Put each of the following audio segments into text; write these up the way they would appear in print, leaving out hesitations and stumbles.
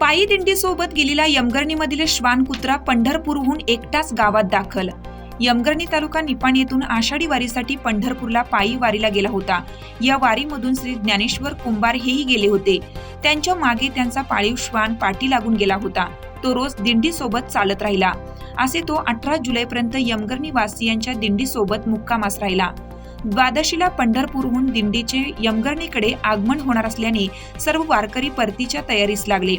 पायी दिंडीसोबत गेलेला यमगर्णीमधील श्वान कुत्रा पंढरपूरहून एकटाच गावात दाखल। यमगर्णी तालुका निपाणी येथून आषाढी वारीसाठी पंढरपूरला पायी वारीला गेला होता। या वारीमधून श्री ज्ञानेश्वर कुंभार हेही गेले होते। त्यांच्या मागे त्यांचा पाळीव श्वान पाठी लागून गेला होता। तो रोज दिंडीसोबत चालत राहिला। असे तो 18 जुलैपर्यंत यमगर्णी वासियांच्या दिंडीसोबत मुक्कामास राहिला। द्वादशीला पंढरपूरहून दिंडीचे यमगर्णीकडे आगमन होणार असल्याने सर्व वारकरी परतीच्या तयारीस लागले।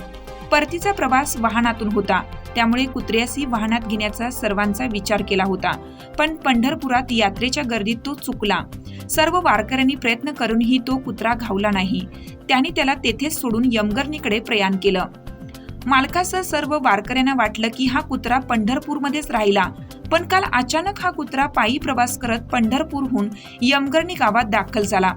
परतीचा प्रवास वाहनातून होता, त्यामुळे कुत्र्यासी वाहनात घेण्याचा सर्वांचा विचार केला होता, पण पंढरपुरात यात्रेच्या गर्दीत तो चुकला। सर्व वारकऱ्यांनी प्रयत्न करूनही तो कुत्रा घावला नाही। त्यांनी त्याला तेथेच सोडून यमगर्णीकडे प्रयाण केलं। मालकासह सर्व वारकऱ्यांना वाटलं की हा कुत्रा पंढरपूरमध्येच राहिला, पण काल अचानक हा कुत्रा पायी प्रवास करत पंढरपूरहून यमगर्णी गावात दाखल झाला।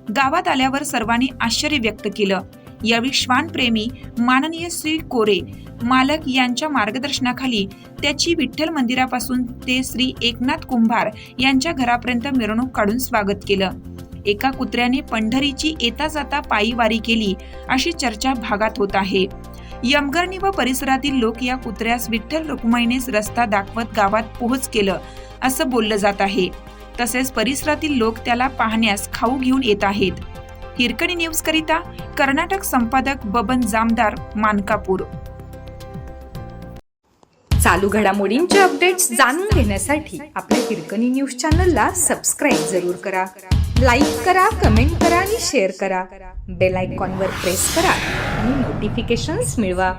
गावात आल्यावर सर्वांनी आश्चर्य व्यक्त केलं। यावेळी श्वानप्रेमी माननीय श्री कोरे मालक यांच्या मार्गदर्शनाखाली त्याची विठ्ठल मंदिरापासून ते श्री एकनाथ कुंभार यांच्या घरापर्यंत मिरवणूक काढून स्वागत केलं। एका कुत्र्याने पंढरीची येता जाता पायी वारी केली अशी चर्चा भागात होत आहे। यमगर्णी व परिसरातील लोक या कुत्र्यास विठ्ठल रुक्माईनेच रस्ता दाखवत गावात पोहोच केलं असं बोललं जात आहे। तसेच परिसरातील लोक त्याला पाहण्यास खाऊ घेऊन येत आहेत। हिरकणी न्यूज करिता कर्नाटक संपादक बबन जामदार, मानकापूर। चालू घडामोडींचे अपडेट्स जाणून घेण्यासाठी आपल्या हिरकणी न्यूज चॅनलला सबस्क्राईब जरूर करा, लाईक करा, कमेंट करा आणि शेअर करा। बेल आयकॉनवर प्रेस करा आणि नोटिफिकेशन्स मिळवा।